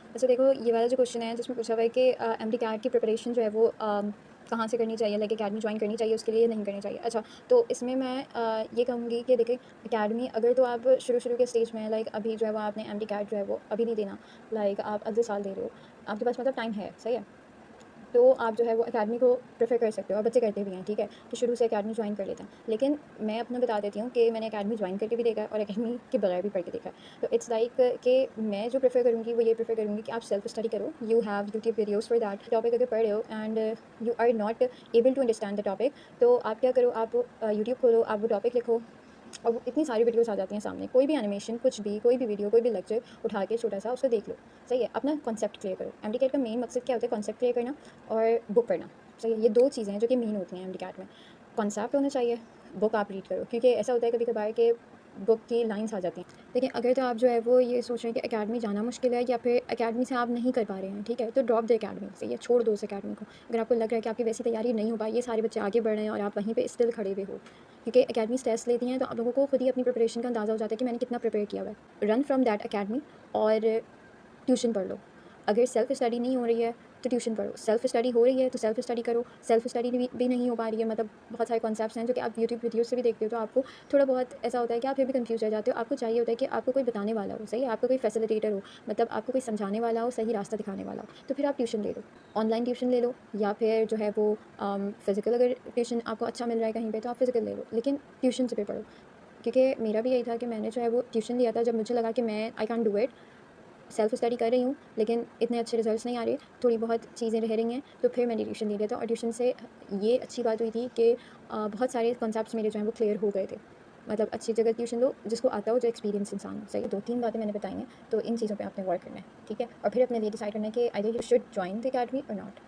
अच्छा देखो, ये वाला जो क्वेश्चन है जिसमें पूछा हुआ है कि एमडी कैट की प्रिपरेशन जो है वो कहाँ से करनी चाहिए, लाइक अकेडमी ज्वाइन करनी चाहिए उसके लिए या नहीं करनी चाहिए। अच्छा, तो इसमें मैं ये कहूँगी कि देखिए, अकेडमी अगर तो आप शुरू-शुरू के स्टेज में हैं, लाइक अभी जो है वो आपने एमडी कैट जो है वो अभी नहीं देना, लाइक आप अगले साल दे रहे हो, आपके पास मतलब टाइम है, सही है? तो आप जो है वो अकेडमी को प्रेफ़र कर सकते हो और बच्चे करते भी हैं, ठीक है? कि शुरू से अकेडमी जॉइन कर लेते हैं। लेकिन मैं अपना बता देती हूँ कि मैंने अकेडमी जॉइन करके भी देखा है और अकेडमी के बगैर भी पढ़ के देखा है। तो इट्स लाइक कि मैं जो प्रेफ़र करूँगी वो ये प्रेफ़र करूँगी कि आप सेल्फ स्टडी करो। You have YouTube videos for that. Topic अगर पढ़ रहे हो and you are not able to understand the topic, तो आप क्या करो, आप यूट्यूब खोलो, आप वो टॉपिक लिखो और वो इतनी सारी वीडियोज़ आ जाती हैं सामने। कोई भी एनिमेशन, कुछ भी, कोई भी वीडियो, कोई भी लेक्चर उठा के छोटा-सा उसको देख लो, सही है? अपना कॉन्सेप्ट क्लियर करो। एमडी कैट का मेन मकसद क्या होता है? कॉन्सेप्ट क्लियर करना और बुक पढ़ना, सही है? ये 2 चीज़ें हैं जो कि मेन होती हैं एमडी कैट में। कॉन्सेप्ट होना चाहिए, बुक आप रीड करो, क्योंकि ऐसा होता है कभी-कभार कि बुक की लाइन्स आ जाती हैं। देखिए, अगर तो आप जो है वो ये सोच रहे हैं कि अकेडमी जाना मुश्किल है या फिर अकेडमी से आप नहीं कर पा रहे हैं, ठीक है? तो ड्रॉप द अकेडमी, सही है? छोड़ दो उस अकेडमी को। अगर आपको लग रहा है कि आपकी वैसी तैयारी नहीं हो पाई, ये सारे बच्चे आगे बढ़ रहे हैं और आप वहीं पे स्टिल खड़े हुए हो, क्योंकि अकेडमीज़ टेस्ट लेती हैं, तो आप लोगों को खुद ही अपनी प्रिपरेशन का अंदाज़ा हो जाता है कि मैंने कितना प्रिपेयर किया हुआ है। रन फ्रॉम दैट अकेडमी और ट्यूशन पढ़ लो। अगर सेल्फ स्टडी नहीं हो रही है, तो ट्यूशन पढ़ो। सेल्फ स्टडी हो रही है, तो सेल्फ स्टडी करो। सेल्फ स्टडी भी नहीं हो पा रही है, मतलब बहुत सारे कॉन्सेप्ट्स हैं जो कि आप यूट्यूब वीडियो से भी देखते हो, तो आपको थोड़ा बहुत ऐसा होता है कि आप फिर भी कन्फ्यूज़ रह जाते हो। आपको चाहिए होता है कि आपको कोई बताने वाला हो, सही है? आपको कोई फैसिलिटेटर हो, मतलब आपको कोई समझाने वाला हो, सही रास्ता दिखाने वाला हो। तो फिर आप ट्यूशन ले लो। ऑनलाइन ट्यूशन ले लो या फिर जो है वो फ़िज़िकल, अगर ट्यूशन आपको अच्छा मिल रहा है कहीं पे, तो आप फ़िज़िकल ले लो। लेकिन ट्यूशन से भी पढ़ो, क्योंकि मेरा भी यही था कि मैंने जो है वो ट्यूशन लिया था जब मुझे लगा कि मैं I can do it. Self study कर रही हूँ, लेकिन इतने अच्छे रिज़ल्ट्स नहीं आ रहे, थोड़ी बहुत चीज़ें रह रही हैं, तो फिर मैंने ट्यूशन ले लिया था और ट्यूशन से ये अच्छी बात हुई थी कि बहुत सारे कॉन्सेप्ट्स मेरे जो हैं वो क्लियर हो गए थे। मतलब अच्छी जगह ट्यूशन लो, जिसको आता हो, जो एक्सपीरियंस इंसान हो, सही है? 2-3 बातें मैंने बताई हैं, तो इन चीज़ों पे आपने वर्क करना है, ठीक है? और फिर अपने लिए डिसाइड करना है कि either you should join the academy और नॉट।